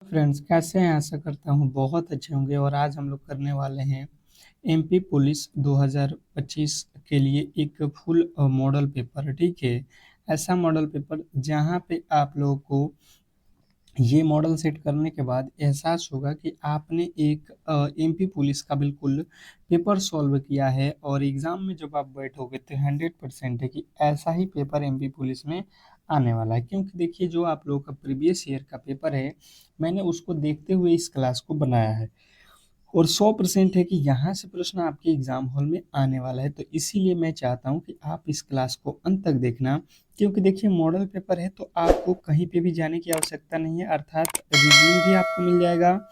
Friends, कैसे हैं? आशा करता हूँ बहुत अच्छे होंगे। और आज हम लोग करने वाले हैं एमपी पुलिस 2025 के लिए एक फुल मॉडल पेपर। ठीक है, ऐसा मॉडल पेपर जहाँ पे आप लोगों को ये मॉडल सेट करने के बाद एहसास होगा कि आपने एक एमपी पुलिस का बिल्कुल पेपर सॉल्व किया है। और एग्ज़ाम में जब आप बैठोगे तो 100% है कि ऐसा ही पेपर एमपी पुलिस में आने वाला है। क्योंकि देखिए, जो आप लोगों का प्रीवियस ईयर का पेपर है, मैंने उसको देखते हुए इस क्लास को बनाया है। और 100% है कि यहाँ से प्रश्न आपके एग्जाम हॉल में आने वाला है। तो इसीलिए मैं चाहता हूँ कि आप इस क्लास को अंत तक देखना। क्योंकि देखिए, मॉडल पेपर है तो आपको कहीं पे भी जाने की आवश्यकता नहीं है। अर्थात रीजनिंग भी आपको मिल जाएगा,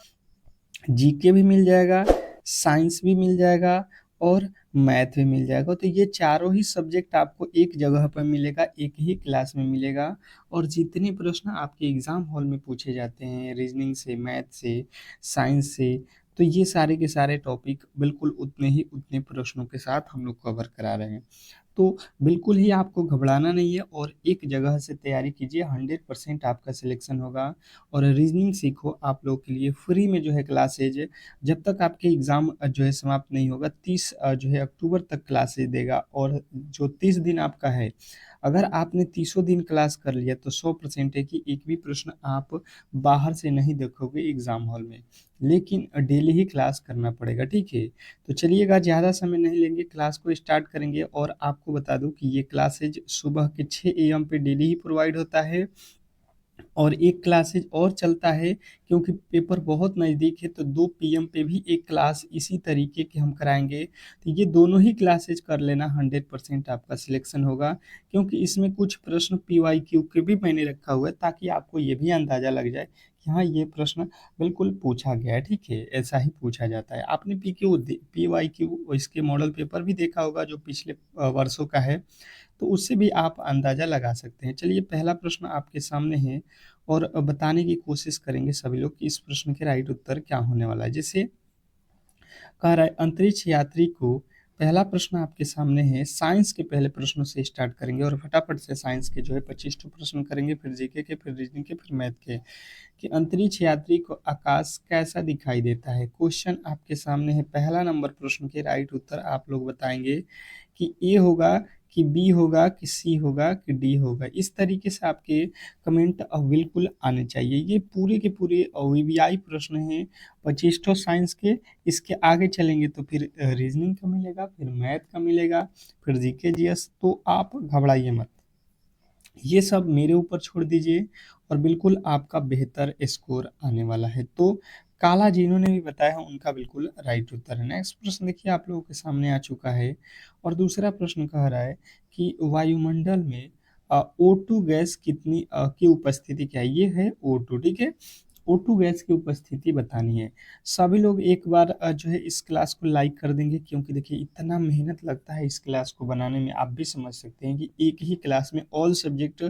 जीके भी मिल जाएगा, साइंस भी मिल जाएगा और मैथ भी मिल जाएगा। तो ये चारों ही सब्जेक्ट आपको एक जगह पर मिलेगा, एक ही क्लास में मिलेगा। और जितने प्रश्न आपके एग्जाम हॉल में पूछे जाते हैं रीजनिंग से, मैथ से, साइंस से, तो ये सारे के सारे टॉपिक बिल्कुल उतने ही उतने प्रश्नों के साथ हम लोग कवर करा रहे हैं। तो बिल्कुल ही आपको घबराना नहीं है और एक जगह से तैयारी कीजिए, 100% आपका सिलेक्शन होगा। और रीजनिंग सीखो आप लोगों के लिए फ्री में जो है क्लासेज, जब तक आपके एग्ज़ाम जो है समाप्त नहीं होगा, 30 जो है अक्टूबर तक क्लासेज देगा। और जो 30 दिन आपका है, अगर आपने 30 दिन क्लास कर लिया तो 100% है कि एक भी प्रश्न आप बाहर से नहीं देखोगे एग्ज़ाम हॉल में। लेकिन डेली ही क्लास करना पड़ेगा। ठीक है, तो चलिएगा, ज़्यादा समय नहीं लेंगे, क्लास को स्टार्ट करेंगे। और आपको बता दूं कि ये क्लासेज सुबह के 6 AM पे डेली ही प्रोवाइड होता है। और एक क्लासेज और चलता है, क्योंकि पेपर बहुत नज़दीक है, तो 2 PM पे भी एक क्लास इसी तरीके के हम कराएंगे। तो ये दोनों ही क्लासेज कर लेना, 100% आपका सिलेक्शन होगा। क्योंकि इसमें कुछ प्रश्न PYQ के भी मैंने रखा हुआ है, ताकि आपको ये भी अंदाज़ा लग जाए कि हाँ, ये प्रश्न बिल्कुल पूछा गया है। ठीक है, ऐसा ही पूछा जाता है। आपने PYQ इसके मॉडल पेपर भी देखा होगा, जो पिछले वर्षों का है, तो उससे भी आप अंदाज़ा लगा सकते हैं। चलिए, पहला प्रश्न आपके सामने है और बताने की कोशिश करेंगे सभी लोग कि इस प्रश्न के राइट उत्तर क्या होने वाला है। जैसे कह रहा है, अंतरिक्ष यात्री को, पहला प्रश्न आपके सामने है। साइंस के पहले प्रश्नों से स्टार्ट करेंगे और फटाफट से साइंस के जो है 25 प्रश्न करेंगे, फिर जीके के, फिर रीजनिंग के, फिर मैथ के। कि अंतरिक्ष यात्री को आकाश कैसा दिखाई देता है। क्वेश्चन आपके सामने है। पहला नंबर प्रश्न के राइट उत्तर आप लोग बताएंगे कि ए होगा, कि बी होगा, कि सी होगा, कि डी होगा। इस तरीके से आपके कमेंट बिल्कुल आने चाहिए। ये पूरे के पूरे वीवीआई प्रश्न हैं, 25 साइंस के। इसके आगे चलेंगे तो फिर रीजनिंग का मिलेगा, फिर मैथ का मिलेगा, फिर जीके जीएस। तो आप घबराइए मत, ये सब मेरे ऊपर छोड़ दीजिए और बिल्कुल आपका बेहतर स्कोर आने वाला है। तो काला जिन्होंने भी बताया उनका बिल्कुल राइट उत्तर है। नेक्स्ट प्रश्न देखिए, आप लोगों के सामने आ चुका है। और दूसरा प्रश्न कह रहा है कि वायुमंडल में O2 गैस की उपस्थिति क्या है। ये है O2। ठीक है, O2 गैस की उपस्थिति बतानी है। सभी लोग एक बार जो है इस क्लास को लाइक कर देंगे, क्योंकि देखिए, इतना मेहनत लगता है इस क्लास को बनाने में। आप भी समझ सकते हैं कि एक ही क्लास में ऑल सब्जेक्ट,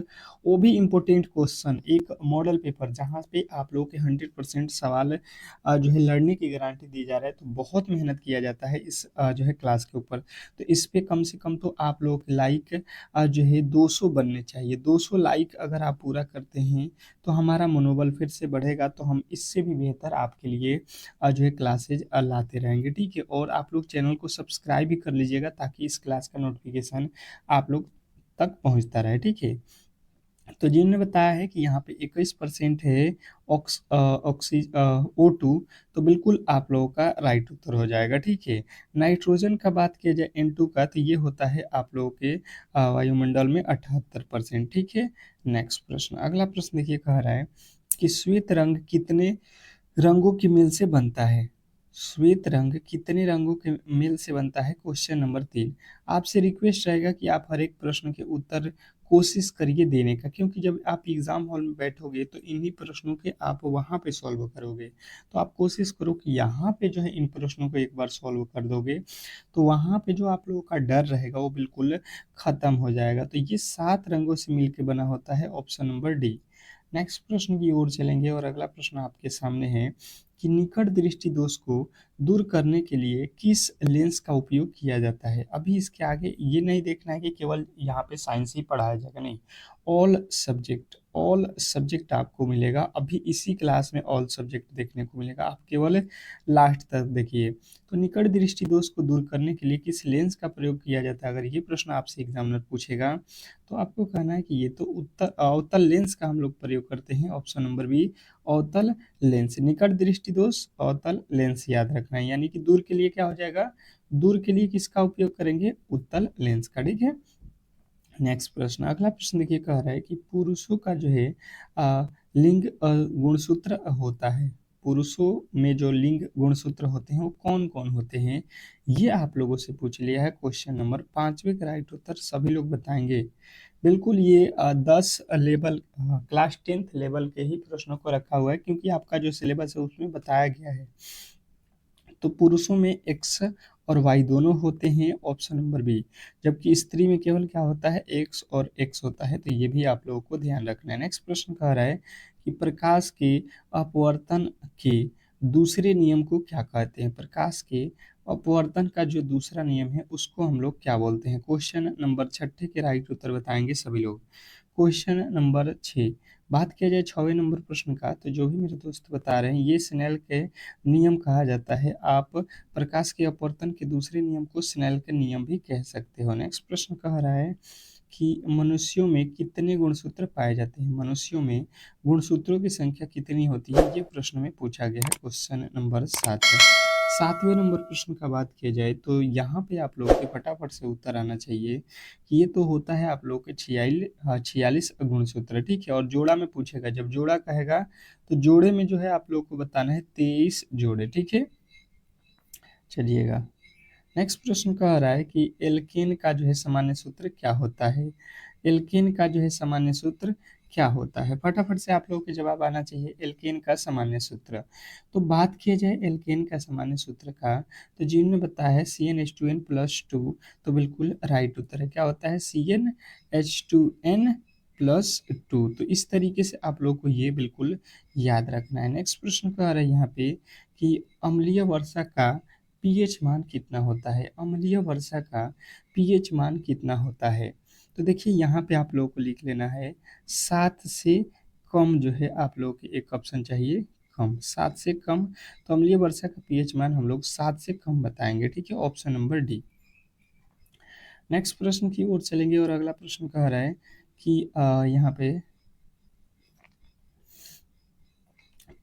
वो भी इम्पोर्टेंट क्वेश्चन, एक मॉडल पेपर जहाँ पे आप लोगों के 100% सवाल जो है लड़ने की गारंटी दी जा रहा है। तो बहुत मेहनत किया जाता है इस जो है क्लास के ऊपर। तो इस पे कम से कम तो आप लोगों के लाइक जो है 200 बनने चाहिए। 200 लाइक अगर आप पूरा करते हैं तो हमारा मनोबल फिर से बढ़ेगा। तो हम इससे भी बेहतर आपके लिए जो है क्लासेज लाते रहेंगे। ठीक है, और आप लोग चैनल को सब्सक्राइब भी कर लीजिएगा, ताकि इस क्लास का नोटिफिकेशन आप लोग तक पहुंचता रहे। ठीक है, तो जिन्होंने बताया है कि यहाँ पे 21% है O2, तो बिल्कुल आप लोगों का राइट उत्तर हो जाएगा। ठीक है, नाइट्रोजन का बात किया जाए N2 का, तो ये होता है आप लोगों के वायुमंडल में 78%। ठीक है, नेक्स्ट प्रश्न, अगला प्रश्न देखिए, कह रहा है कि श्वेत रंग कितने रंगों की मेल से बनता है। श्वेत रंग कितने रंगों के मेल से बनता है। Question number 3। आपसे रिक्वेस्ट रहेगा कि आप हर एक प्रश्न के उत्तर कोशिश करिए देने का, क्योंकि जब आप एग्जाम हॉल में बैठोगे तो इन्हीं प्रश्नों के आप वहाँ पे सॉल्व करोगे। तो आप कोशिश करो कि यहाँ पे जो है इन प्रश्नों को एक बार सॉल्व कर दोगे, तो वहाँ पे जो आप लोगों का डर रहेगा वो बिल्कुल खत्म हो जाएगा। तो ये 7 रंगों से मिलकर बना होता है, ऑप्शन नंबर डी। नेक्स्ट प्रश्न की ओर चलेंगे और अगला प्रश्न आपके सामने है कि निकट दृष्टि दोष को दूर करने के लिए किस लेंस का उपयोग किया जाता है। अभी इसके आगे ये नहीं देखना है कि केवल यहाँ पे साइंस ही पढ़ाया जाएगा, नहीं, ऑल सब्जेक्ट आपको मिलेगा। अभी इसी क्लास में ऑल सब्जेक्ट देखने को मिलेगा, आप केवल लास्ट तक देखिए। तो निकट दृष्टि दोष को दूर करने के लिए किस लेंस का प्रयोग किया जाता है, अगर ये प्रश्न आपसे एग्जामिनर पूछेगा तो आपको कहना है कि ये तो उत्तर अवतल लेंस का हम लोग प्रयोग करते हैं, ऑप्शन नंबर बी अवतल लेंस। निकट दृष्टि दोष अवतल लेंस याद रखना है, यानी कि दूर के लिए क्या हो जाएगा, दूर के लिए किसका उपयोग करेंगे, उत्तल लेंस का, ठीक है। नेक्स्ट प्रश्न, अगला प्रश्न देखिए, कह रहा है कि पुरुषों का जो है लिंग गुणसूत्र होता है, पुरुषों में जो लिंग गुणसूत्र होते हैं वो कौन कौन होते हैं, ये आप लोगों से पूछ लिया है। क्वेश्चन नंबर 5वें का राइट उत्तर सभी लोग बताएंगे। बिल्कुल ये 10 लेवल क्लास 10th लेवल के ही प्रश्नों को रखा हुआ है, क्योंकि आपका जो सिलेबस है उसमें बताया गया है। तो पुरुषों में एक्स और वाई दोनों होते हैं, ऑप्शन नंबर बी। जबकि स्त्री में केवल क्या होता है, एक्स और एक्स होता है, तो ये भी आप लोगों को ध्यान रखना है। नेक्स्ट प्रश्न कह रहा है कि प्रकाश के अपवर्तन के दूसरे नियम को क्या कहते हैं, प्रकाश के अपवर्तन का जो दूसरा नियम है उसको हम लोग क्या बोलते हैं। क्वेश्चन नंबर 6 के राइट उत्तर बताएंगे सभी लोग। क्वेश्चन नंबर 6, बात किया जाए 6वें नंबर प्रश्न का, तो जो भी मेरे दोस्त बता रहे हैं ये स्नेल के नियम कहा जाता है। आप प्रकाश के अपवर्तन के दूसरे नियम को स्नेल के नियम भी कह सकते हो। नेक्स्ट प्रश्न कह रहा है कि मनुष्यों में कितने गुणसूत्र पाए जाते हैं, मनुष्यों में गुणसूत्रों की संख्या कितनी होती है, ये प्रश्न में पूछा गया है। क्वेश्चन नंबर 7, 7वें नंबर प्रश्न का बात किया जाए तो यहाँ पे आप लोगों के फटाफट से उत्तर आना चाहिए कि ये तो होता है आप लोगों के 46 गुणसूत्र, ठीक है। और जोड़ा में पूछेगा, जब जोड़ा कहेगा तो जोड़े में जो है आप लोग को बताना है 23 जोड़े, ठीक है। चलिएगा, नेक्स्ट प्रश्न कह रहा है कि एल्केन का जो है सामान्य सूत्र क्या होता है, एल्केन का जो है सामान्य सूत्र क्या होता है, फटाफट से आप लोगों के जवाब आना चाहिए। एल्केन का सामान्य सूत्र, तो बात किया जाए एल्केन का सामान्य सूत्र का, तो जिन्होंने बताया है CnH2n+2, तो बिल्कुल राइट उत्तर है। क्या होता है, CnH2n+2। तो इस तरीके से आप लोग को ये बिल्कुल याद रखना है। नेक्स्ट प्रश्न कह रहा है यहाँ पे कि अम्लीय वर्षा का पीएच मान कितना होता है, अम्लीय वर्षा का पीएच मान कितना होता है। तो देखिए यहाँ पे आप लोगों को लिख लेना है 7 से कम, जो है आप लोगों के एक ऑप्शन चाहिए कम, 7 से कम। तो अम्लीय वर्षा का पीएच मान हम लोग 7 से कम बताएंगे, ठीक है, ऑप्शन नंबर डी। नेक्स्ट प्रश्न की ओर चलेंगे और अगला प्रश्न कह रहा है कि यहाँ पे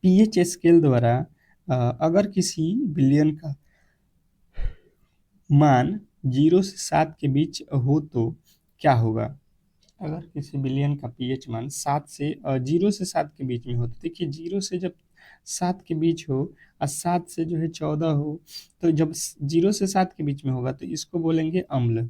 पीएच स्केल द्वारा अगर किसी बिलियन का मान 0 से 7 के बीच हो तो क्या होगा, अगर किसी बिलियन का पीएच मान 0 से 7 के बीच में हो, तो देखिए 0 से जब 7 के बीच हो और 7 से जो है 14 हो, तो जब 0 से 7 के बीच में होगा तो इसको बोलेंगे अम्ल।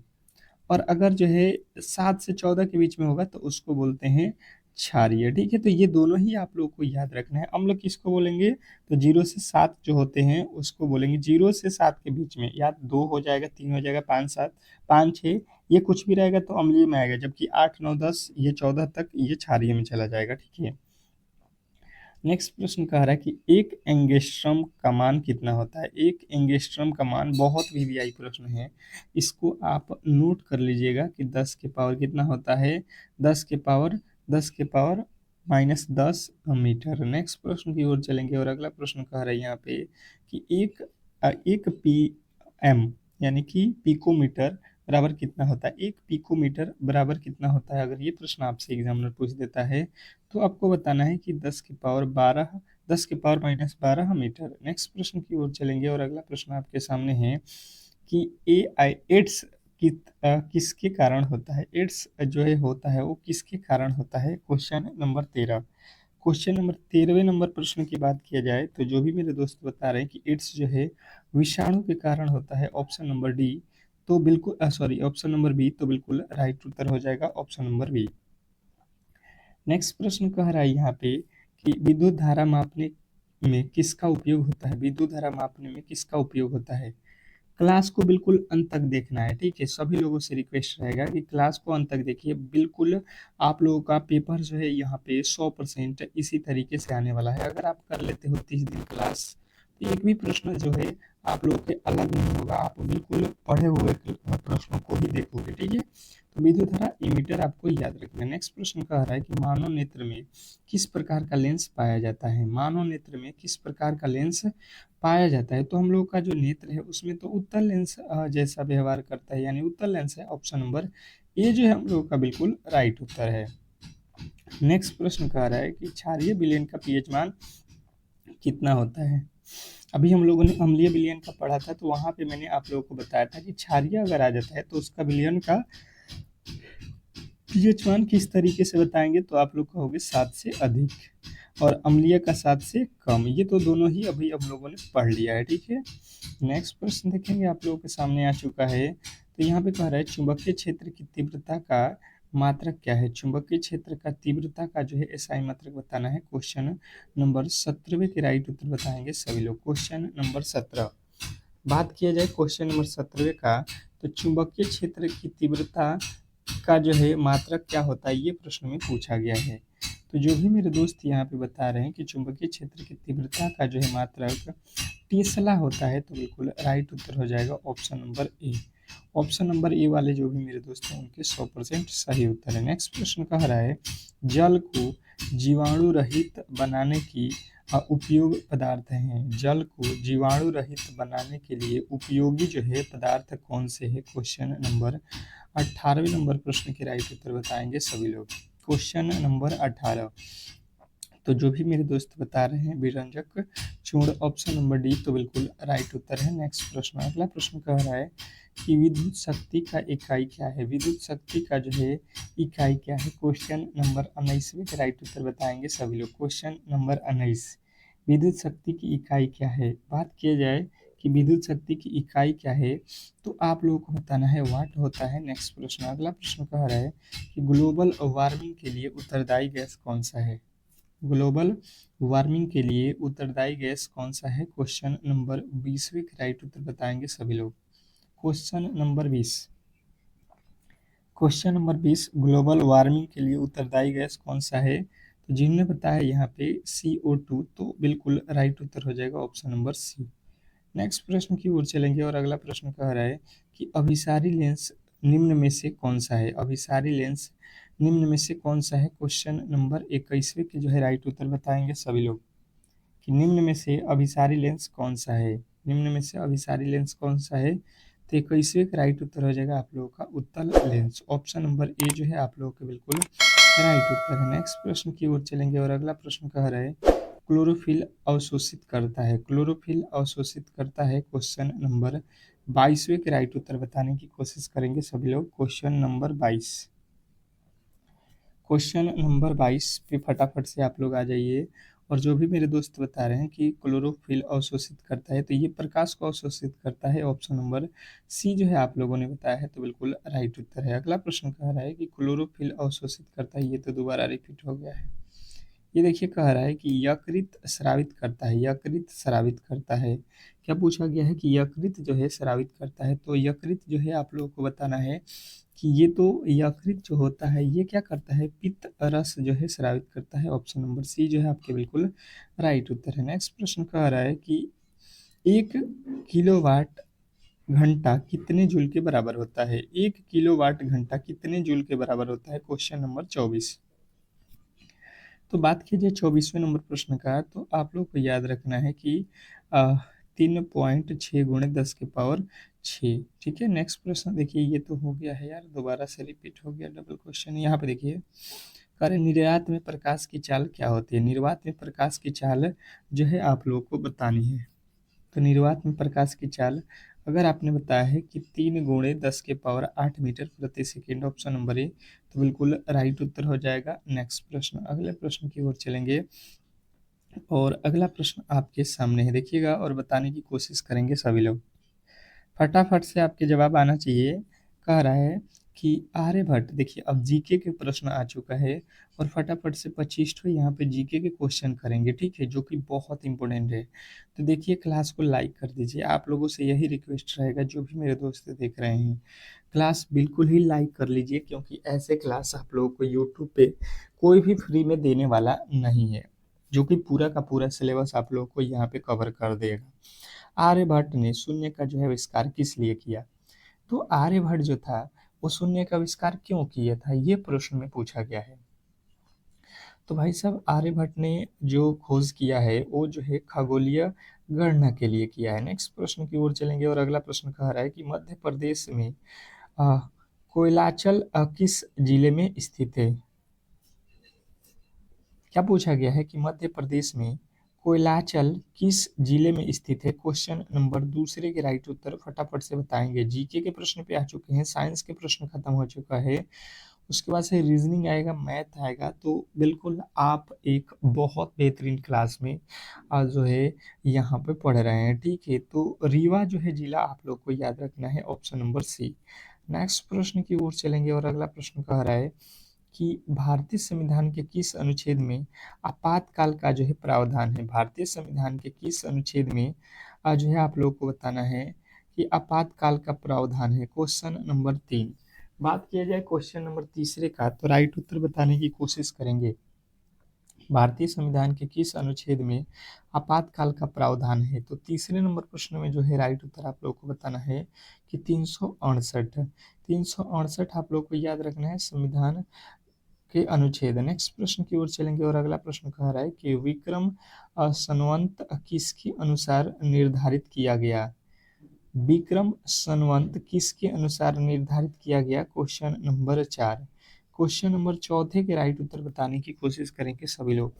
और अगर जो है 7 से 14 के बीच में होगा तो उसको बोलते हैं क्षारीय, ठीक है। तो ये दोनों ही आप लोग को याद रखना है। अम्ल किसको बोलेंगे, तो 0 से 7 जो होते हैं उसको बोलेंगे, 0 से 7 के बीच में, या 2 हो जाएगा, 3 हो जाएगा, 5 7 5 6, ये कुछ भी रहेगा तो अम्लीय में आएगा, जबकि 8 9 10 ये 14 तक ये क्षारीय में चला जाएगा, ठीक है। नेक्स्ट प्रश्न कह रहा है कि एक एंगस्ट्रम का मान कितना होता है, एक एंगस्ट्रम का मान बहुत वीवीआई प्रश्न है, इसको आप नोट कर लीजिएगा कि 10 के पावर कितना होता है, 10 के पावर -10 मीटर। नेक्स्ट प्रश्न की ओर चलेंगे और अगला प्रश्न कह रहा है यहाँ पे कि एक पी एम यानी कि पिकोमीटर बराबर कितना होता है, एक पिकोमीटर बराबर कितना होता है, अगर ये प्रश्न आपसे एग्जामिनर पूछ देता है तो आपको बताना है कि 10 के पावर -12 मीटर। नेक्स्ट प्रश्न की ओर चलेंगे और अगला प्रश्न आपके सामने है कि एड्स किसके कारण होता है, एड्स जो है होता है वो किसके कारण होता है। क्वेश्चन नंबर 13, क्वेश्चन नंबर 13वें नंबर प्रश्न की बात किया जाए तो जो भी मेरे दोस्त बता रहे हैं कि एड्स जो है विषाणु के कारण होता है, ऑप्शन नंबर डी, तो बिल्कुल सॉरी ऑप्शन नंबर बी, तो बिल्कुल राइट उत्तर हो जाएगा ऑप्शन नंबर बी। नेक्स्ट प्रश्न कह रहा है यहाँ पे कि विद्युत धारा मापने में किसका उपयोग होता है, विद्युत धारा मापने में किसका उपयोग होता है। क्लास को बिल्कुल अंत तक देखना है, ठीक है। सभी लोगों से रिक्वेस्ट रहेगा कि क्लास को अंत तक देखिए, बिल्कुल आप लोगों का पेपर जो है यहाँ पे 100% इसी तरीके से आने वाला है। अगर आप कर लेते हो 30 दिन क्लास, तो एक भी प्रश्न जो है आप लोगों के अलग नहीं होगा, आप बिल्कुल पढ़े हुए प्रश्नों को ही देखोगे, ठीक है। तो विद्युत धारा इमीटर आपको याद रखना है। नेक्स्ट प्रश्न कह रहा है कि मानव नेत्र में किस प्रकार का लेंस पाया जाता है। मानव नेत्र में किस प्रकार का लेंस पाया जाता है। तो हम लोग का जो नेत्र है उसमें तो उत्तल लेंस जैसा व्यवहार करता है, यानी उत्तल लेंस है। ऑप्शन नंबर ए जो है हम लोग का बिल्कुल राइट उत्तर है। नेक्स्ट प्रश्न कह रहा है कि क्षारीय विलयन का पीएच मान कितना होता है। अभी हम लोगों ने अम्लीय विलयन का पढ़ा था, तो वहां पे मैंने आप लोगों को बताया था कि क्षारीय अगर आ जाता है तो उसका विलयन का पीएच मान किस तरीके से बताएंगे, तो आप लोग कहोगे 7 से अधिक और अम्लीय का 7 से कम। ये तो दोनों ही अभी हम लोगों ने पढ़ लिया है, ठीक है। नेक्स्ट प्रश्न देखेंगे, आप लोगों के सामने आ चुका है। तो यहाँ पे कह रहा है चुंबकीय क्षेत्र की तीव्रता का मात्रक क्या है। चुंबकीय क्षेत्र का तीव्रता का जो है एसआई मात्रक बताना है। क्वेश्चन नंबर 17 के राइट उत्तर बताएंगे सभी लोग। क्वेश्चन नंबर 17 बात किया जाए क्वेश्चन नंबर 17 का, तो चुंबकीय क्षेत्र की तीव्रता का जो है मात्रक क्या होता है, ये प्रश्न में पूछा गया है। तो जो भी मेरे दोस्त यहाँ पे बता रहे हैं कि चुंबकीय क्षेत्र की तीव्रता का जो है मात्रक टेस्ला होता है, तो बिल्कुल राइट उत्तर हो जाएगा option number A. Option number A वाले जो भी मेरे दोस्त हैं उनके 100% सही उत्तर है। नेक्स्ट प्रश्न कह रहा है जल को जीवाणु रहित बनाने की उपयोग पदार्थ हैं। जल को जीवाणु रहित बनाने के लिए उपयोगी जो है पदार्थ कौन से है। क्वेश्चन नंबर 18वें नंबर प्रश्न के राइट उत्तर बताएंगे सभी लोग। क्वेश्चन नंबर 18, तो जो भी मेरे दोस्त बता रहे हैं विरंजक चूर्ण, ऑप्शन नंबर डी तो बिल्कुल राइट उत्तर है। नेक्स्ट प्रश्न, अगला प्रश्न कह रहा है कि विद्युत शक्ति का इकाई क्या है। विद्युत शक्ति का जो है इकाई क्या है। क्वेश्चन नंबर 19वें के राइट उत्तर बताएंगे सभी लोग। क्वेश्चन नंबर 19, विद्युत शक्ति की इकाई क्या है। बात किया जाए कि विद्युत शक्ति की इकाई क्या है, तो आप लोगों को बताना है वाट होता है। नेक्स्ट प्रश्न, अगला प्रश्न कह रहा है कि ग्लोबल वार्मिंग के लिए उत्तरदायी गैस कौन सा है। ग्लोबल वार्मिंग के लिए उत्तरदायी गैस कौन सा है। क्वेश्चन नंबर 20वें के राइट उत्तर बताएंगे सभी लोग। Question number 20, question number 20, global warming के लिए उत्तरदायी गैस कौन सा है। तो जिन्होंने बताया यहाँ पे CO2, तो बिल्कुल राइट उत्तर हो जाएगा ऑप्शन नंबर सी। नेक्स्ट प्रश्न की ओर चलेंगे और अगला प्रश्न कह रहा है कि अभिसारी लेंस निम्न में से कौन सा है। अभिसारी लेंस निम्न में से कौन सा है। क्वेश्चन नंबर 21वें के जो है राइट उत्तर बताएंगे सभी लोग कि निम्न में से अभिसारी लेंस कौन सा है। निम्न में से अभिसारी लेंस कौन सा है, तो 21वें का राइट उत्तर हो जाएगा आप लोगों का उत्तल लेंस। ऑप्शन नंबर ए जो है आप लोगों के बिल्कुल राइट उत्तर है। नेक्स्ट प्रश्न की ओर चलेंगे और अगला प्रश्न कह रहा है क्लोरोफिल अवशोषित करता है। क्लोरोफिल अवशोषित करता है। क्वेश्चन नंबर 22वें के राइट उत्तर बताने की कोशिश करेंगे सभी लोग। क्वेश्चन नंबर 22, क्वेश्चन नंबर 22 पे फटाफट से आप लोग आ जाइए। और जो भी मेरे दोस्त बता रहे हैं कि क्लोरोफिल अवशोषित करता है, तो ये प्रकाश को अवशोषित करता है। ऑप्शन नंबर सी जो है आप लोगों ने बताया है, तो बिल्कुल राइट उत्तर है। अगला प्रश्न कह रहा है कि क्लोरोफिल अवशोषित करता है, ये तो दोबारा रिपीट हो गया है। ये देखिए कह रहा है कि यकृत स्रावित करता है। यकृत स्रावित करता है, क्या पूछा गया है कि यकृत जो है स्रावित करता है। तो यकृत जो है आप लोगों को बताना है कि ये तो यकृत जो होता है ये क्या करता है, पित्त रस जो है स्रावित करता है। ऑप्शन नंबर सी जो है आपके बिल्कुल राइट उत्तर है। नेक्स्ट प्रश्न कह रहा है कि 1 किलोवाट घंटा कितने जूल के बराबर होता है। 1 किलोवाट घंटा कितने जूल के बराबर होता है। क्वेश्चन नंबर 24, तो बात की जाए 24वें नंबर प्रश्न का, तो आप लोग को याद रखना है कि 3.6 × 10⁻⁶, ठीक है। नेक्स्ट प्रश्न देखिए, ये तो हो गया है यार, दोबारा से रिपीट हो गया डबल क्वेश्चन। यहाँ पे देखिए कार्य निर्वात में प्रकाश की चाल क्या होती है। निर्वात में प्रकाश की चाल जो है आप लोगों को बतानी है। तो निर्वात में प्रकाश की चाल अगर आपने बताया है कि 3 × 10⁸ मीटर प्रति सेकेंड, ऑप्शन नंबर ए, तो बिल्कुल राइट उत्तर हो जाएगा। नेक्स्ट प्रश्न, अगले प्रश्न की ओर चलेंगे और अगला प्रश्न आपके सामने है, देखिएगा और बताने की कोशिश करेंगे सभी लोग। फटाफट से आपके जवाब आना चाहिए। कह रहा है कि आर्यभट्ट, देखिए अब जीके के प्रश्न आ चुका है और फटाफट से 25 ठो यहाँ पे जीके के क्वेश्चन करेंगे, ठीक है, जो कि बहुत इंपॉर्टेंट है। तो देखिए क्लास को लाइक कर दीजिए, आप लोगों से यही रिक्वेस्ट रहेगा, जो भी मेरे दोस्त देख रहे हैं क्लास बिल्कुल ही लाइक कर लीजिए, क्योंकि ऐसे क्लास आप लोगों को यूट्यूब पे कोई भी फ्री में देने वाला नहीं है, जो कि पूरा का पूरा सिलेबस आप लोगों को यहाँ पे कवर कर देगा। आर्यभट्ट ने शून्य का जो है आविष्कार किस लिए किया? तो आर्यभट्ट जो था वो शून्य का आविष्कार क्यों किया था, ये प्रश्न में पूछा गया है। तो भाई साहब आर्यभट्ट ने जो खोज किया है वो जो है खगोलीय गणना के लिए किया है। नेक्स्ट प्रश्न की ओर चलेंगे और अगला प्रश्न कह रहा है कि मध्य प्रदेश में अ, कोयलाचल किस जिले में स्थित है? क्या पूछा गया है कि मध्य प्रदेश में कोयलाचल किस जिले में स्थित है? क्वेश्चन नंबर दूसरे के राइट उत्तर फटाफट से बताएंगे। जीके के प्रश्न पे आ चुके हैं, साइंस के प्रश्न खत्म हो चुका है, उसके बाद से रीजनिंग आएगा, मैथ आएगा। तो बिल्कुल आप एक बहुत बेहतरीन क्लास में आज जो है यहाँ पे पढ़ रहे हैं, ठीक है। तो रीवा जो है जिला आप लोग को याद रखना है, ऑप्शन नंबर सी। नेक्स्ट प्रश्न की ओर चलेंगे और अगला प्रश्न कह रहा है कि भारतीय संविधान के किस अनुच्छेद में आपातकाल का जो है प्रावधान है? भारतीय संविधान के किस अनुच्छेद में जो है आप लोग को बताना है कि आपातकाल का प्रावधान है? Question number 3। बात किया जाए क्वेश्चन नंबर तीसरे का, तो राइट उत्तर बताने की कोशिश करेंगे। भारतीय संविधान के किस अनुच्छेद में आपातकाल का प्रावधान है? तो तीसरे नंबर प्रश्न में जो है राइट उत्तर आप लोग को बताना है कि 368। 368 आप लोग को याद रखना है संविधान के अनुच्छेद। नेक्स्ट प्रश्न की ओर चलेंगे और अगला प्रश्न कह रहा है कि विक्रम संवत किसके अनुसार निर्धारित किया गया? विक्रम संवत किसके अनुसार निर्धारित किया गया? Question number 4। क्वेश्चन नंबर चौथे के राइट उत्तर बताने की कोशिश करेंगे सभी लोग।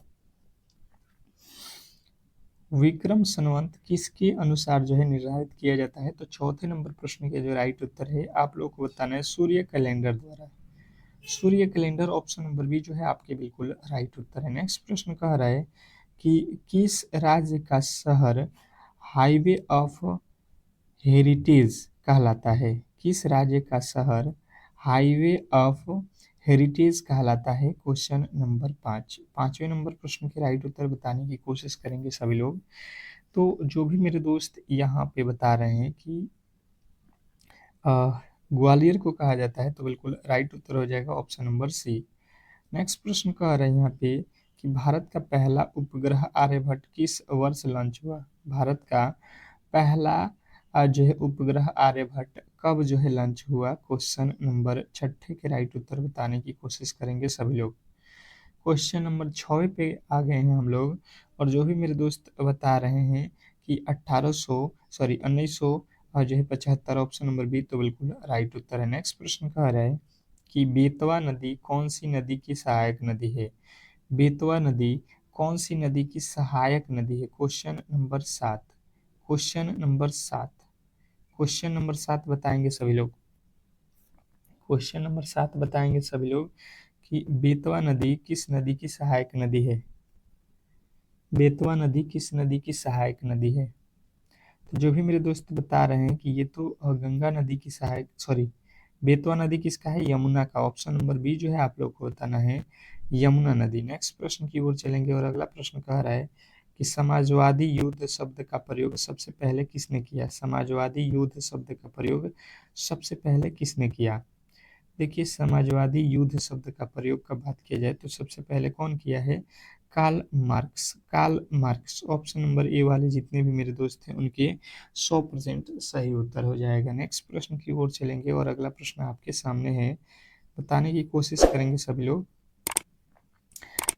विक्रम संवत किसके अनुसार जो है निर्धारित किया जाता है? तो चौथे नंबर प्रश्न के जो राइट उत्तर है आप लोग को बताना है सूर्य कैलेंडर द्वारा। सूर्य कैलेंडर, ऑप्शन नंबर बी जो है आपके बिल्कुल राइट उत्तर है। नेक्स्ट प्रश्न कह रहा है कि किस राज्य का शहर हाईवे ऑफ हेरिटेज कहलाता है? किस राज्य का शहर हाईवे ऑफ हेरिटेज कहलाता है? Question number 5। पांचवें नंबर प्रश्न के राइट उत्तर बताने की कोशिश करेंगे सभी लोग। तो जो भी मेरे दोस्त यहाँ पे बता रहे हैं कि ग्वालियर को कहा जाता है, तो बिल्कुल राइट उत्तर हो जाएगा ऑप्शन नंबर सी। नेक्स्ट प्रश्न कह रहे हैं यहाँ पे कि भारत का पहला उपग्रह आर्यभट्ट किस वर्ष लॉन्च हुआ? भारत का पहला जो है उपग्रह आर्यभट्ट कब जो है लॉन्च हुआ? क्वेश्चन नंबर छठे के राइट उत्तर बताने की कोशिश करेंगे सभी लोग। क्वेश्चन नंबर 6 पे आ गए हैं हम लोग और जो भी मेरे दोस्त बता रहे हैं कि 1900 जो है 75, ऑप्शन नंबर बी तो बिल्कुल राइट उत्तर है। नेक्स्ट प्रश्न कह रहा है कि बेतवा नदी कौन सी नदी की सहायक नदी है? बेतवा नदी कौन सी नदी की सहायक नदी है? Question number 7। Question number 7। Question number 7 बताएंगे सभी लोग। क्वेश्चन नंबर 7 बताएंगे सभी लोग कि बेतवा नदी किस नदी की सहायक नदी है? बेतवा नदी किस नदी की सहायक नदी है? तो जो भी मेरे दोस्त बता रहे हैं कि ये तो गंगा नदी की सहायक, सॉरी, बेतवा नदी किसका है? यमुना का। ऑप्शन नंबर बी जो है आप लोग को बताना है, यमुना नदी। नेक्स्ट प्रश्न की ओर चलेंगे और अगला प्रश्न कह रहा है कि समाजवादी युद्ध शब्द का प्रयोग सबसे पहले किसने किया? समाजवादी युद्ध शब्द का प्रयोग सबसे पहले किसने किया? देखिए समाजवादी युद्ध शब्द का प्रयोग का बात किया जाए तो सबसे पहले कौन किया है? Karl Marx. Karl Marx, option number A वाले जितने भी मेरे दोस्त हैं उनके 100% सही उत्तर हो जाएगा। नेक्स्ट प्रश्न की ओर चलेंगे और अगला प्रश्न आपके सामने है, बताने की कोशिश करेंगे सभी लोग।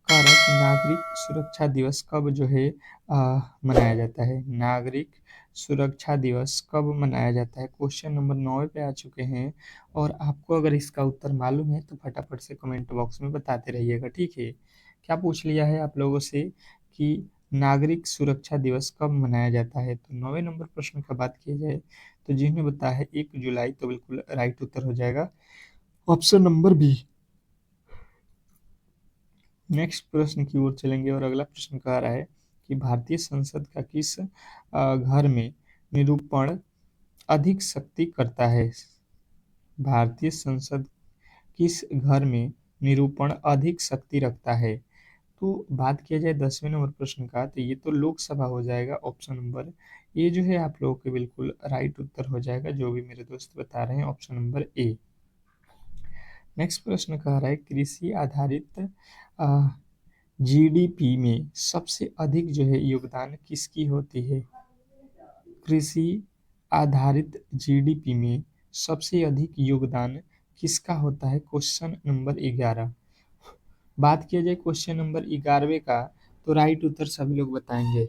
कह रहा है कि नागरिक सुरक्षा दिवस कब जो है मनाया जाता है? नागरिक सुरक्षा दिवस कब मनाया जाता है? क्वेश्चन नंबर 9 पे आ चुके हैं और आपको अगर इसका उत्तर मालूम है तो फटाफट से कमेंट बॉक्स में बताते रहिएगा, ठीक है। क्या पूछ लिया है आप लोगों से कि नागरिक सुरक्षा दिवस कब मनाया जाता है? तो 9वें नंबर प्रश्न का बात की जाए तो जिन्हें बताया है 1 जुलाई, तो बिल्कुल राइट उत्तर हो जाएगा ऑप्शन नंबर बी। नेक्स्ट प्रश्न की ओर चलेंगे और अगला प्रश्न कह रहा है कि भारतीय संसद का किस घर में निरूपण अधिक शक्ति करता है? भारतीय संसद किस घर में निरूपण अधिक शक्ति रखता है? तो बात किया जाए 10वें नंबर प्रश्न का, तो ये तो लोकसभा हो जाएगा ऑप्शन नंबर ए जो है आप लोगों के बिल्कुल राइट उत्तर हो जाएगा, जो भी मेरे दोस्त बता रहे हैं ऑप्शन नंबर ए। नेक्स्ट प्रश्न कह रहा है कृषि आधारित जीडीपी में सबसे अधिक जो है योगदान किसकी होती है? कृषि आधारित जीडीपी में सबसे अधिक योगदान किसका होता है? Question number 11। बात किया जाए क्वेश्चन नंबर 11वें का, तो राइट उत्तर सभी लोग बताएंगे।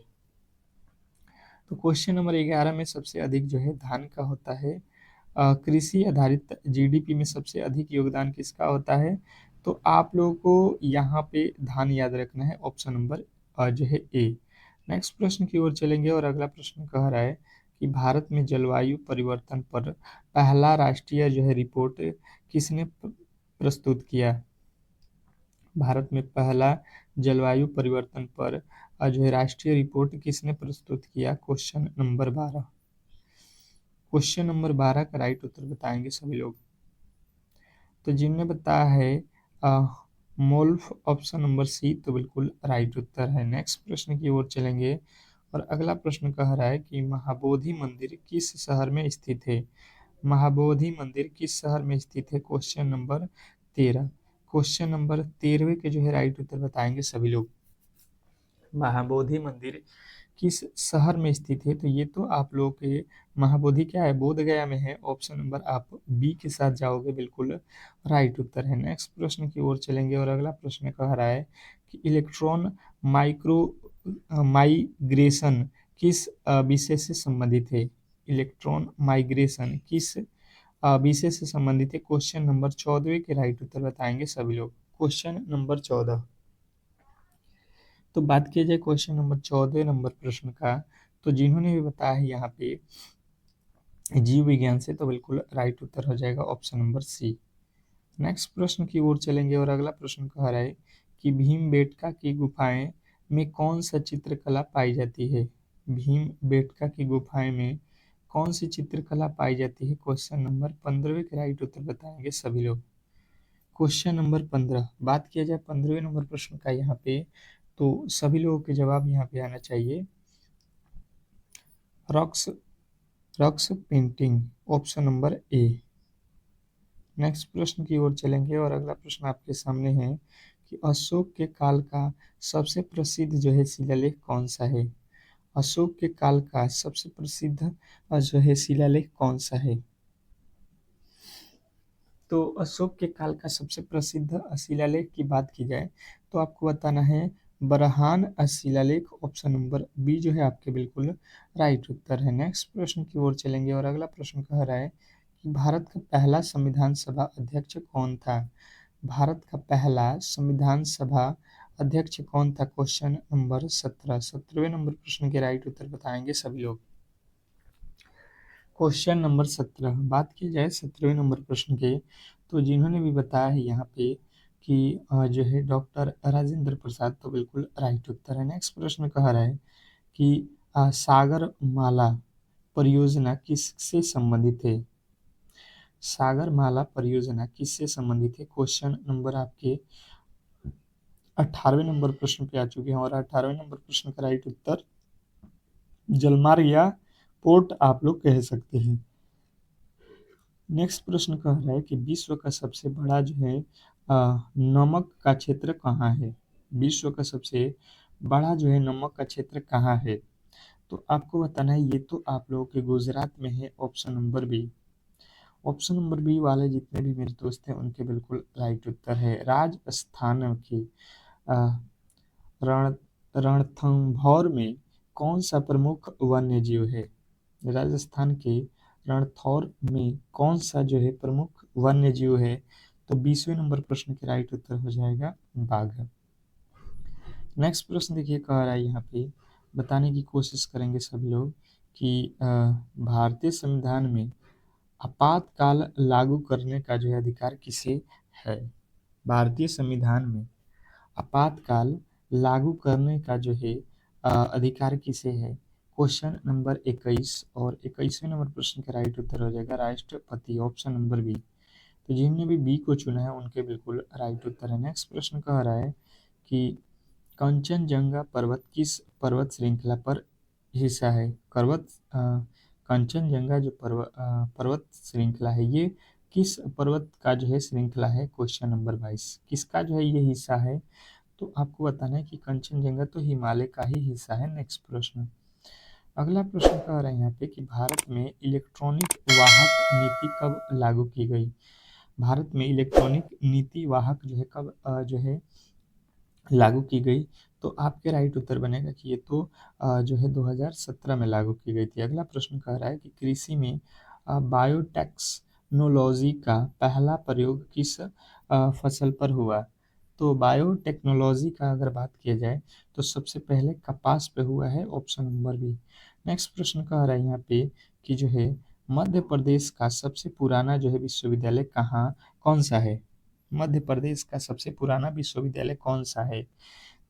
तो क्वेश्चन नंबर 11 में सबसे अधिक जो है धान का होता है। कृषि आधारित जीडीपी में सबसे अधिक योगदान किसका होता है? तो आप लोगों को यहाँ पे धान याद रखना है, ऑप्शन नंबर जो है ए। नेक्स्ट प्रश्न की ओर चलेंगे और अगला प्रश्न कह रहा है कि भारत में जलवायु परिवर्तन पर पहला राष्ट्रीय जो है रिपोर्ट किसने प्रस्तुत किया? भारत में पहला जलवायु परिवर्तन पर जो है राष्ट्रीय रिपोर्ट किसने प्रस्तुत किया? Question number 12। क्वेश्चन नंबर 12 का राइट उत्तर बताएंगे सभी लोग। तो जिनने बताया है मोल्फ ऑप्शन नंबर सी, तो बिल्कुल राइट उत्तर है। नेक्स्ट प्रश्न की ओर चलेंगे और अगला प्रश्न कह रहा है कि महाबोधि मंदिर किस शहर में स्थित है? महाबोधि मंदिर किस शहर में स्थित है? Question number 13। क्वेश्चन नंबर 13 के जो है राइट उत्तर बताएंगे सभी लोग। महाबोधि मंदिर किस शहर में स्थित है? तो ये तो आप लोग के महाबोधि क्या है, बोध गया में है। ऑप्शन नंबर आप बी के साथ जाओगे, बिल्कुल राइट उत्तर है। नेक्स्ट प्रश्न की ओर चलेंगे और अगला प्रश्न कह रहा है कि इलेक्ट्रॉन माइक्रो माइग्रेशन किस विषय से संबंधित है? इलेक्ट्रॉन माइग्रेशन किस विषय से संबंधित है? क्वेश्चन नंबर 14 के राइट उत्तर बताएंगे सभी लोग। Question number 14। तो बात किया जाए क्वेश्चन नंबर 14 नंबर प्रश्न का, तो जिन्होंने भी बताया है यहाँ पे जीव विज्ञान से, तो बिल्कुल राइट उत्तर हो जाएगा ऑप्शन नंबर सी। नेक्स्ट प्रश्न की ओर चलेंगे और अगला प्रश्न कह रहा है कि भीमबेटका की गुफाएं में कौन सा चित्रकला पाई जाती है? भीमबेटका की गुफाएं में कौन सी चित्रकला पाई जाती है? क्वेश्चन नंबर 15 के राइट उत्तर बताएंगे सभी लोग। Question number 15। बात किया जाए 15वें नंबर प्रश्न का यहाँ पे, तो सभी लोगों के जवाब यहाँ पे आना चाहिए rocks rocks painting, option number ए। नेक्स्ट प्रश्न की ओर चलेंगे और अगला प्रश्न आपके सामने है कि अशोक के काल का सबसे प्रसिद्ध जो है शिलालेख कौन सा है? अशोक के काल का सबसे प्रसिद्ध जो है शिलालेख कौन सा है? तो अशोक के काल का सबसे प्रसिद्ध शिलालेख की बात की जाए, तो आपको बताना है बरहान शिलालेख, ऑप्शन नंबर बी जो है आपके बिल्कुल राइट उत्तर है। नेक्स्ट प्रश्न की ओर चलेंगे और अगला प्रश्न कह रहा है कि भारत का पहला संविधान सभा अध्यक्ष कौन था? भारत का पहला संविधान सभा अध्यक्ष कौन था? Question number 17। 17वें नंबर प्रश्न के राइट उत्तर बताएंगे सभी लोग। Question number 17। बात की जाए 17वें नंबर प्रश्न के, तो जिन्होंने भी बताया है यहाँ पे कि जो है डॉक्टर राजेंद्र प्रसाद, तो बिल्कुल राइट उत्तर है। नेक्स्ट प्रश्न कह रहा है कि सागर माला परियोजना किससे संबंधित है? सागर माला परियोजना किससे संबंधित है? क्वेश्चन नंबर आपके 18वें नंबर प्रश्न पे आ चुके हैं और 18वें नंबर प्रश्न का राइट उत्तर जलमार्ग या पोर्ट आप लोग कह सकते हैं। नेक्स्ट प्रश्न कह रहा है कि विश्व का सबसे बड़ा जो है नमक का क्षेत्र कहाँ है? विश्व का सबसे बड़ा जो है नमक का क्षेत्र कहाँ है? तो आपको बताना है, ये तो आप लोगों के गुजरात में है, option number B. Option number B वाले जितने भी मेरे दोस्त हैं उनके बिल्कुल राइट उत्तर है। राजस्थान के अ, रण रणथंभौर में कौन सा प्रमुख वन्य जीव है? राजस्थान के रणथौर में कौन सा जो है प्रमुख वन्य जीव है? तो 20वें नंबर प्रश्न के राइट उत्तर हो जाएगा बाघ। नेक्स्ट प्रश्न देखिए कह रहा है यहाँ पे, बताने की कोशिश करेंगे सभी लोग कि भारतीय संविधान में आपातकाल लागू करने का जो है अधिकार किसे है? भारतीय संविधान में आपातकाल लागू करने का जो है अधिकार किसे है? क्वेश्चन नंबर 21 और 21वें नंबर प्रश्न का राइट उत्तर हो जाएगा राष्ट्रपति, ऑप्शन नंबर बी। तो जिन्होंने भी बी को चुना है उनके बिल्कुल राइट उत्तर है। नेक्स्ट प्रश्न कह रहा है कि कंचनजंगा पर्वत किस पर्वत श्रृंखला पर हिस्सा है? कंचनजंगा जो पर्वत श्रृंखला है, ये किस पर्वत का जो है श्रृंखला है? क्वेश्चन नंबर 22 किसका जो है ये हिस्सा है? तो आपको बताना है कि कंचनजंगा तो हिमालय का ही हिस्सा है। नेक्स्ट प्रश्न, अगला प्रश्न कह रहे हैं यहाँ पे कि भारत में इलेक्ट्रॉनिक वाहक नीति कब लागू की गई? भारत में इलेक्ट्रॉनिक नीति वाहक जो है कब जो है लागू की गई? तो आपके राइट उत्तर बनेगा कि ये तो जो है 2017 में लागू की गई थी। अगला प्रश्न कह रहा है कि कृषि में बायोटेक्नोलॉजी का पहला प्रयोग किस फसल पर हुआ? तो बायोटेक्नोलॉजी का अगर बात किया जाए तो सबसे पहले कपास पे हुआ है, ऑप्शन नंबर बी। नेक्स्ट प्रश्न कह रहा है यहाँ पे कि जो है मध्य प्रदेश का सबसे पुराना जो है विश्वविद्यालय कौन सा है? मध्य प्रदेश का सबसे पुराना विश्वविद्यालय कौन सा है?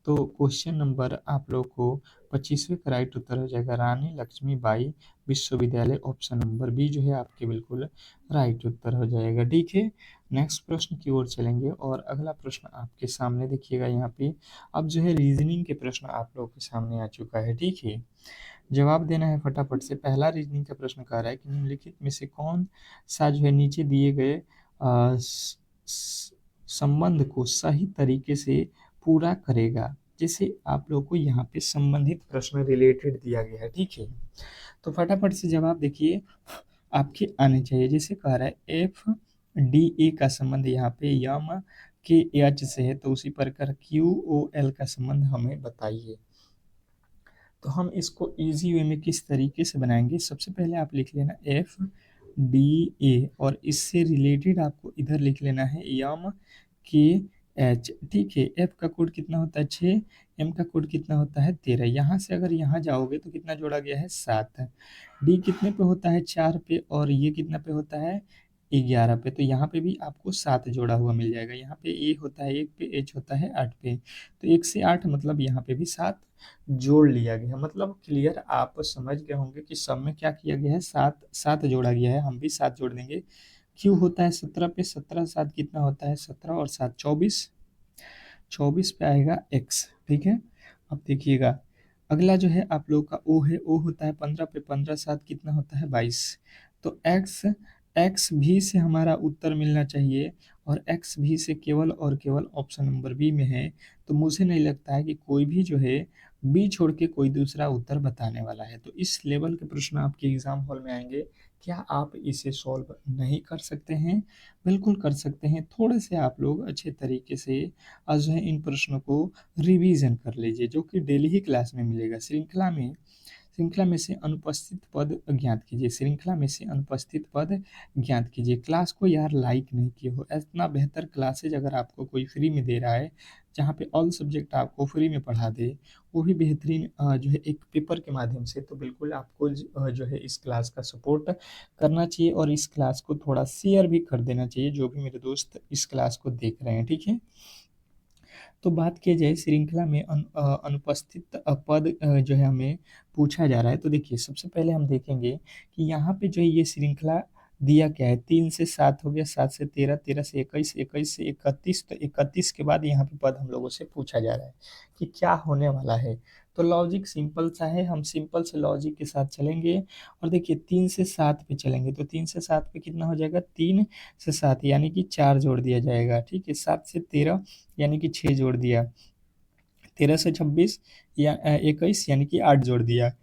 तो क्वेश्चन नंबर आप लोग को 25वें का राइट उत्तर हो जाएगा रानी लक्ष्मीबाई विश्वविद्यालय, ऑप्शन नंबर बी जो है आपके बिल्कुल राइट उत्तर हो जाएगा। ठीक है, नेक्स्ट प्रश्न की ओर चलेंगे और अगला प्रश्न आपके सामने देखिएगा यहाँ पे। अब जो है रीजनिंग के प्रश्न आप लोगों के सामने आ चुका है। ठीक है, जवाब देना है फटाफट से। पहला रीजनिंग का प्रश्न कह रहा है कि निम्नलिखित में से कौन सा जो है नीचे दिए गए संबंध को सही तरीके से पूरा करेगा? जैसे आप लोग को यहाँ पे संबंधित प्रश्न रिलेटेड दिया गया है। ठीक है, तो फटाफट से जवाब देखिए आपके आने चाहिए। जैसे कह रहा है एफ डी ए का संबंध यहाँ पे यम के एच से है, तो उसी प्रकार क्यू ओ एल का संबंध हमें बताइए। तो हम इसको इजी वे में किस तरीके से बनाएंगे? सबसे पहले आप लिख लेना एफ डी ए और इससे रिलेटेड आपको इधर लिख लेना है यम के एच। ठीक है, एफ का कोड कितना होता है 6, एम का कोड कितना होता है 13। यहाँ से अगर यहाँ जाओगे तो कितना जोड़ा गया है 7। डी कितने पे होता है 4 पे और ये कितना पे होता है 11 पे, तो यहाँ पे भी आपको 7 जोड़ा हुआ मिल जाएगा। यहाँ पे ए होता है 1 पे, एच होता है 8 पे, तो 1 से 8 मतलब यहाँ पे भी 7 जोड़ लिया गया। मतलब क्लियर आप समझ गए होंगे कि सब में क्या किया गया है, 7 7 जोड़ा गया है। हम भी 7 जोड़ देंगे। क्यू होता है 17 पे, 17 7 कितना होता है 17 और 7 24, 24 पे आएगा एक्स। ठीक है, अब देखिएगा अगला जो है आप लोग का ओ है, ओ होता है 15 पे, 15 7 कितना होता है 22। तो एक्स एक्स भी से हमारा उत्तर मिलना चाहिए और एक्स भी से केवल और केवल ऑप्शन नंबर बी में है। तो मुझे नहीं लगता है कि कोई भी जो है बी छोड़ के कोई दूसरा उत्तर बताने वाला है। तो इस लेवल के प्रश्न आपके एग्जाम हॉल में आएंगे, क्या आप इसे सॉल्व नहीं कर सकते हैं? बिल्कुल कर सकते हैं। थोड़े से आप लोग अच्छे तरीके से आज जो है इन प्रश्नों को रिवीजन कर लीजिए, जो कि डेली ही क्लास में मिलेगा। श्रृंखला में से अनुपस्थित पद ज्ञात कीजिए। श्रृंखला में से अनुपस्थित पद ज्ञात कीजिए। क्लास को यार लाइक नहीं किए हो, इतना बेहतर क्लासेज अगर आपको कोई फ्री में दे रहा है, जहाँ पे ऑल सब्जेक्ट आपको फ्री में पढ़ा दे, वो भी बेहतरीन जो है एक पेपर के माध्यम से, तो बिल्कुल आपको जो है इस क्लास का सपोर्ट करना चाहिए और इस क्लास को थोड़ा शेयर भी कर देना चाहिए, जो भी मेरे दोस्त इस क्लास को देख रहे हैं। ठीक है, तो बात किया जाए श्रृंखला में अनुपस्थित पद जो है हमें पूछा जा रहा है, तो देखिए सबसे पहले हम देखेंगे कि यहाँ पे जो है ये श्रृंखला दिया क्या है। 3 से 7 हो गया, 7 से 13, 13 से 21, 21 से 31, तो 31 के बाद यहाँ पे पद हम लोगों से पूछा जा रहा है कि क्या होने वाला है। तो लॉजिक सिंपल सा है, हम सिंपल से लॉजिक के साथ चलेंगे और देखिए 3 से 7 पे चलेंगे, तो 3 से 7 पे कितना हो जाएगा 3 से 7 यानी कि 4 जोड़ दिया जाएगा। ठीक है, 7 से 13 यानी कि 6 जोड़ दिया, 13 से 26 या 21 यानी कि 8 जोड़ दिया,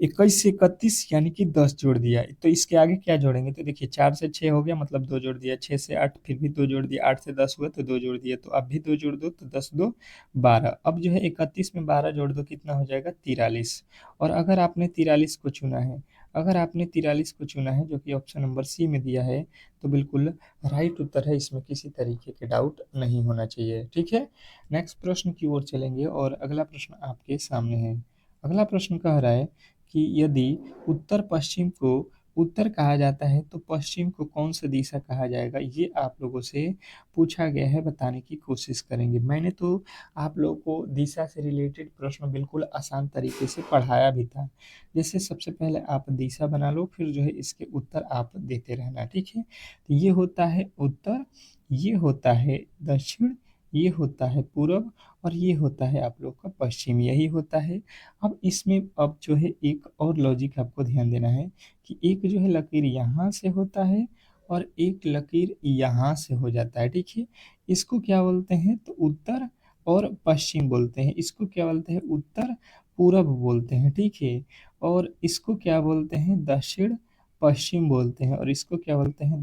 21 से 31 यानी कि 10 जोड़ दिया। तो इसके आगे क्या जोड़ेंगे? तो देखिए 4 से 6 हो गया मतलब 2 जोड़ दिया, 6 से 8 फिर भी 2 जोड़ दिया, 8 से 10 हुआ तो 2 जोड़ दिया, तो अब भी 2 जोड़ दो तो 10 2 12। अब जो है 31 में 12 जोड़ दो कितना हो जाएगा 43। और अगर आपने 43 को चुना है, अगर आपने 43 को चुना है जो कि ऑप्शन नंबर सी में दिया है, तो बिल्कुल राइट उत्तर है, इसमें किसी तरीके के डाउट नहीं होना चाहिए। ठीक है, नेक्स्ट प्रश्न की ओर चलेंगे और अगला प्रश्न आपके सामने है। अगला प्रश्न कह रहा है कि यदि उत्तर पश्चिम को उत्तर कहा जाता है तो पश्चिम को कौन सा दिशा कहा जाएगा, ये आप लोगों से पूछा गया है, बताने की कोशिश करेंगे। मैंने तो आप लोगों को दिशा से रिलेटेड प्रश्न बिल्कुल आसान तरीके से पढ़ाया भी था। जैसे सबसे पहले आप दिशा बना लो, फिर जो है इसके उत्तर आप देते रहना, ठीक है। तो ये होता है उत्तर, ये होता है दक्षिण, ये होता है पूरब, और ये होता है आप लोग का पश्चिम, यही होता है। अब इसमें अब जो है एक और लॉजिक आपको ध्यान देना है कि एक जो है लकीर यहाँ से होता है और एक लकीर यहाँ से हो जाता है, ठीक है। इसको क्या बोलते हैं, तो उत्तर और पश्चिम बोलते हैं। इसको क्या बोलते हैं, उत्तर पूरब बोलते हैं, ठीक है। और इसको क्या बोलते हैं, दक्षिण पश्चिम बोलते हैं। और इसको क्या बोलते हैं,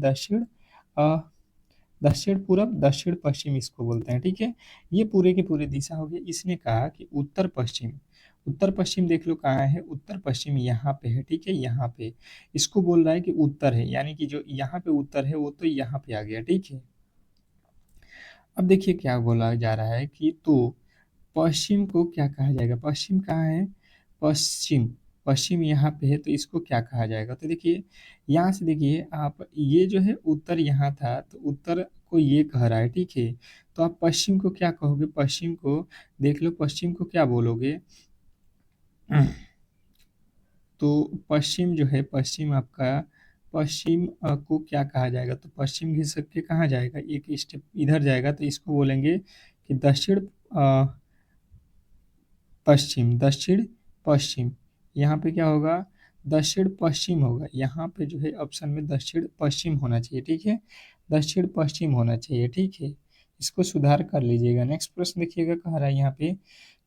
दक्षिण पूरब, दक्षिण पश्चिम इसको बोलते हैं, ठीक है। ये पूरे के पूरे दिशा हो गए। इसने कहा कि उत्तर पश्चिम, उत्तर पश्चिम देख लो कहाँ है, उत्तर पश्चिम यहाँ पे है, ठीक है, यहाँ पे। इसको बोल रहा है कि उत्तर है, यानी कि जो यहाँ पे उत्तर है वो तो यहाँ पे आ गया, ठीक है। अब देखिए क्या बोला जा रहा है कि तो पश्चिम को क्या कहा जाएगा, पश्चिम कहाँ है, पश्चिम, पश्चिम यहाँ पे है, तो इसको क्या कहा जाएगा। तो देखिए यहाँ से देखिए आप, ये जो है उत्तर यहाँ था, तो उत्तर को ये कह रहा है, ठीक है। तो आप पश्चिम को क्या कहोगे, पश्चिम को देख लो, पश्चिम को क्या बोलोगे, तो पश्चिम जो है, पश्चिम आपका, पश्चिम को क्या कहा जाएगा, तो पश्चिम घिसक के कहाँ जाएगा, एक स्टेप इधर जाएगा, तो इसको बोलेंगे कि दक्षिण पश्चिम, दक्षिण पश्चिम। यहाँ पे क्या होगा, दक्षिण पश्चिम होगा। यहाँ पे जो है ऑप्शन में दक्षिण पश्चिम होना चाहिए, ठीक है, दक्षिण पश्चिम होना चाहिए, ठीक है। इसको सुधार कर लीजिएगा। नेक्स्ट प्रश्न देखिएगा, कह रहा है यहाँ पे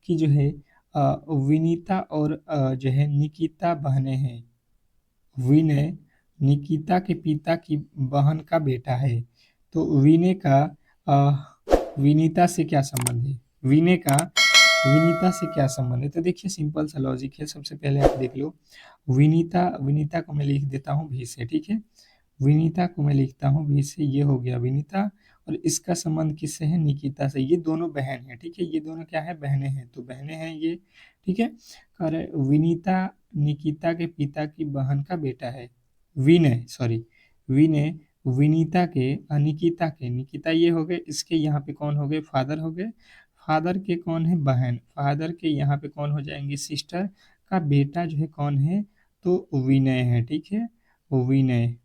कि जो है विनीता और जो है निकिता बहनें हैं। विनय निकिता के पिता की बहन का बेटा है। तो विनय का विनीता से क्या संबंध है, विनय का विनीता से क्या संबंध है। तो देखिए सिंपल सा लॉजिक है। सबसे पहले आप देख लो, विनीता, विनीता को मैं लिख देता हूँ भी से, ठीक है। विनीता को मैं लिखता हूँ भी से, ये हो गया विनीता। और इसका संबंध किससे है, निकिता से। ये दोनों बहन है, ठीक है, ये दोनों क्या है, बहनें हैं, तो बहनें हैं ये, ठीक है। और विनीता निकिता के पिता की बहन का बेटा है। विनय, सॉरी, विनय विनीता के निकिता के, निकिता ये हो गए, इसके यहाँ पे कौन हो गए, फादर हो गए। फादर के कौन है, बहन। फादर के यहाँ पे कौन हो जाएंगे, सिस्टर का बेटा जो है कौन है, तो विनय है, ठीक है, विनय,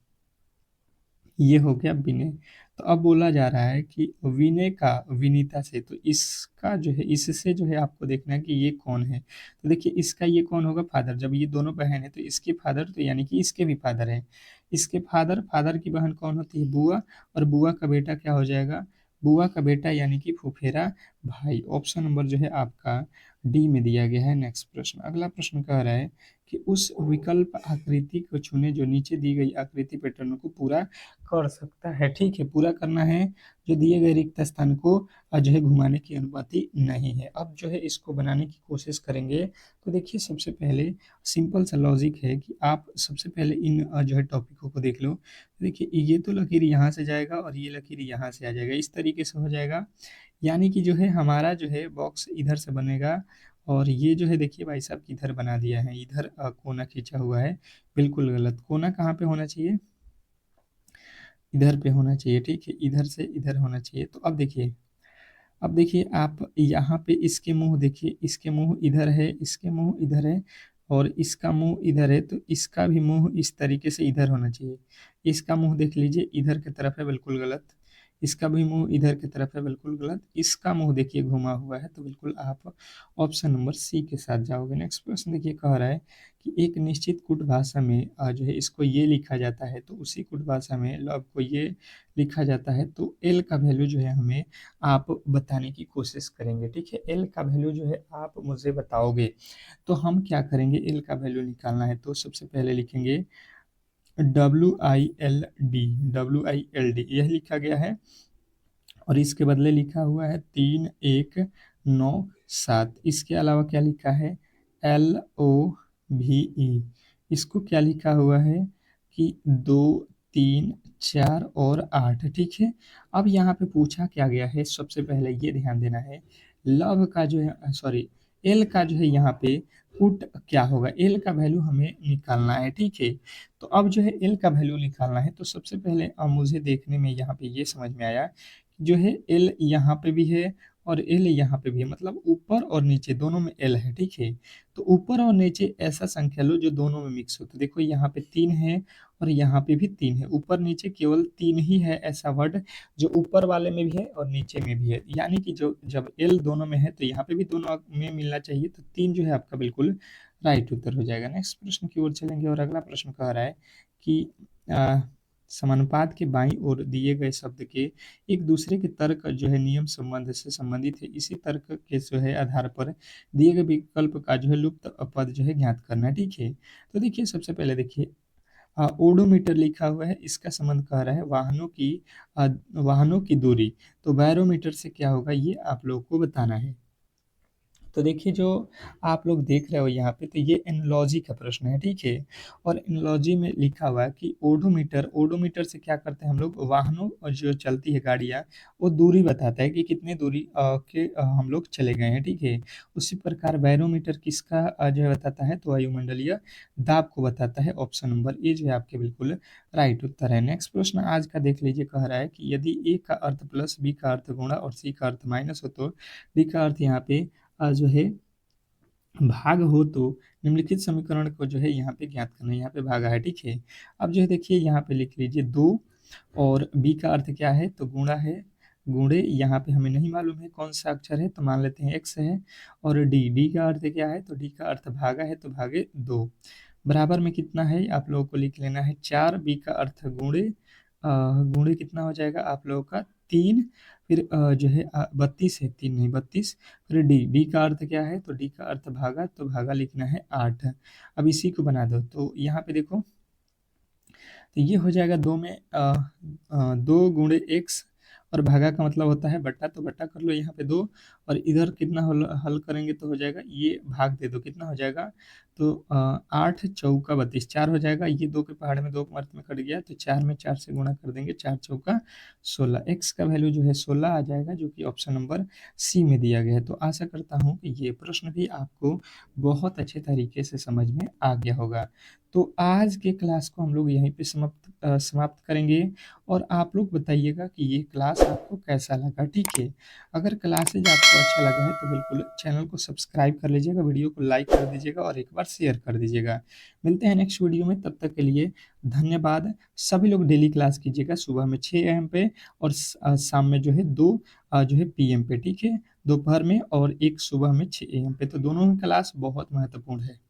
ये हो गया विनय। तो अब बोला जा रहा है कि विनय का विनीता से, तो इसका जो है, इससे जो है आपको देखना है कि ये कौन है। तो देखिए इसका ये कौन होगा, फादर। जब ये दोनों बहन है तो इसके फादर, तो यानी कि इसके भी फादर है। इसके फादर, फादर की बहन कौन होती है, बुआ। और बुआ का बेटा क्या हो जाएगा, बुआ का बेटा यानी कि फुफेरा भाई। ऑप्शन नंबर जो है आपका डी में दिया गया है। नेक्स्ट प्रश्न, अगला प्रश्न कह रहा है कि उस विकल्प आकृति को चुने जो नीचे दी गई आकृति पैटर्न को पूरा कर सकता है, ठीक है, पूरा करना है। जो दिए गए रिक्त स्थान को जो है घुमाने की अनुमति नहीं है। अब जो है इसको बनाने की कोशिश करेंगे। तो देखिए सबसे पहले सिंपल सा लॉजिक है कि आप सबसे पहले इन जो है टॉपिकों को देख लो। देखिए ये तो लकीर यहाँ से जाएगा और ये लकीर यहाँ से आ जाएगा, इस तरीके से हो जाएगा। यानी कि जो है हमारा जो है बॉक्स इधर से बनेगा। और ये जो है देखिए भाई साहब किधर बना दिया है, इधर कोना खींचा हुआ है। बिल्कुल गलत, कोना कहाँ पे होना चाहिए, इधर पे होना चाहिए, ठीक है, इधर से इधर होना चाहिए। तो अब देखिए, अब देखिए आप यहाँ पे इसके मुंह देखिए, इसके मुंह इधर है, इसके मुंह इधर है, और इसका मुंह इधर है, तो इसका भी मुंह इस तरीके से इधर होना चाहिए। इसका मुंह देख लीजिए इधर की तरफ है, बिल्कुल गलत। इसका भी मुंह इधर की तरफ है, बिल्कुल गलत। इसका मुंह देखिए घुमा हुआ है, तो बिल्कुल आप ऑप्शन नंबर सी के साथ जाओगे। नेक्स्ट प्रश्न देखिए, कह रहा है कि एक निश्चित कुट भाषा में जो है इसको ये लिखा जाता है, तो उसी कुट भाषा में लव को ये लिखा जाता है। तो एल का वैल्यू जो है हमें आप बताने की कोशिश करेंगे, ठीक है। एल का वैल्यू जो है आप मुझे बताओगे। तो हम क्या करेंगे, एल का वैल्यू निकालना है, तो सबसे पहले लिखेंगे WILD, WILD यह लिखा गया है। और इसके बदले लिखा हुआ है 3197। इसके अलावा क्या लिखा है, LOVE। इसको क्या लिखा हुआ है कि 2 3 4 और 8, ठीक है। अब यहाँ पे पूछा क्या गया है, सबसे पहले ये ध्यान देना है, लव का जो है, सॉरी, एल का जो है यहाँ पे पुट क्या होगा, एल का वैल्यू हमें निकालना है, ठीक है। तो अब जो है एल का वैल्यू निकालना है, तो सबसे पहले मुझे देखने में यहाँ पे ये समझ में आया, जो है एल यहाँ पे भी है और एल यहाँ पे भी है, मतलब ऊपर और नीचे दोनों में एल है, ठीक है। तो ऊपर और नीचे ऐसा संख्या लो जो दोनों में मिक्स हो, तो देखो यहाँ पे 3 है और यहाँ पे भी 3 है, ऊपर नीचे केवल 3 ही है ऐसा वर्ड जो ऊपर वाले में भी है और नीचे में भी है, यानी कि जो जब एल दोनों में है तो यहाँ पे भी दोनों में मिलना चाहिए, तो 3 जो है आपका बिल्कुल राइट उत्तर हो जाएगा। नेक्स्ट प्रश्न की ओर चलेंगे और अगला प्रश्न कह रहा है कि अ, समानुपात के बाईं ओर दिए गए शब्द के एक दूसरे के तर्क जो है नियम संबंध से संबंधित है, इसी तर्क के जो है आधार पर दिए गए विकल्प का जो है लुप्त पद जो है ज्ञात करना है, ठीक है। तो देखिए सबसे पहले देखिए ओडोमीटर लिखा हुआ है, इसका संबंध कह रहा है वाहनों की दूरी, तो बैरोमीटर से क्या होगा ये आप लोगों को बताना है। तो देखिए जो आप लोग देख रहे हो यहाँ पे, तो ये एनोलॉजी का प्रश्न है, ठीक है। और एनोलॉजी में लिखा हुआ है कि ओडोमीटर से क्या करते हैं हम लोग, वाहनों और जो चलती है गाड़ियाँ, वो दूरी बताता है कि कितने दूरी हम लोग चले गए हैं, ठीक है। उसी प्रकार बैरोमीटर किसका जो है बताता है, तो वायुमंडलीय दाब को बताता है। ऑप्शन नंबर ए जो है आपके बिल्कुल राइट उत्तर है। नेक्स्ट प्रश्न आज का देख लीजिए, कह रहा है कि यदि ए का अर्थ प्लस, बी का अर्थ गुणा और सी का अर्थ माइनस हो, तो डी का अर्थ यहाँ पे जो है भाग हो, तो निम्नलिखित समीकरण को जो है यहाँ पे ज्ञात करना है, यहाँ पे भागा है, ठीक है। अब जो है देखिए यहाँ पे लिख लीजिए 2, और बी का अर्थ क्या है, तो गुणा है, गुणे यहाँ पे हमें नहीं मालूम है कौन सा अक्षर है, तो मान लेते हैं एक्स है। और डी डी का अर्थ क्या है, तो डी का अर्थ भागा है, तो भागे 2, बराबर में कितना है आप लोगों को लिख लेना है 4, बी का अर्थ गुणे, गुणे कितना हो जाएगा आप लोगों का 3, फिर जो है 32 है, 3 नहीं 32, फिर डी डी का अर्थ क्या है, तो डी का अर्थ भागा, तो भागा लिखना है 8। अब इसी को बना दो, तो यहाँ पे देखो, तो ये हो जाएगा 2 में 2 गुणे एक्स, और भागा का मतलब होता है बट्टा, तो बट्टा कर लो यहाँ पे 2, और इधर कितना हल हल करेंगे तो हो जाएगा, ये भाग दे दो कितना हो जाएगा, तो 8 चौका 32, 4 हो जाएगा, ये 2 के पहाड़ में 2 मर्त में कट गया, तो 4 में 4 से गुणा कर देंगे, 4 चौका 16, एक्स का वैल्यू जो है 16 आ जाएगा, जो कि ऑप्शन नंबर सी में दिया गया है। तो आशा करता हूँ कि ये प्रश्न भी आपको बहुत अच्छे तरीके से समझ में आ गया होगा। तो आज के क्लास को हम लोग यहीं पे समाप्त करेंगे, और आप लोग बताइएगा कि ये क्लास आपको कैसा लगा, ठीक है। अगर क्लासेज आपको अच्छा लगा है तो बिल्कुल चैनल को सब्सक्राइब कर लीजिएगा, वीडियो को लाइक कर दीजिएगा और एक बार शेयर कर दीजिएगा। मिलते हैं नेक्स्ट वीडियो में, तब तक के लिए धन्यवाद। सभी लोग डेली क्लास कीजिएगा, सुबह में 6 AM पे, और शाम में जो है 2 जो है PM पे, ठीक है, दोपहर में, और एक सुबह में 6 AM पे, तो दोनों की क्लास बहुत महत्वपूर्ण है।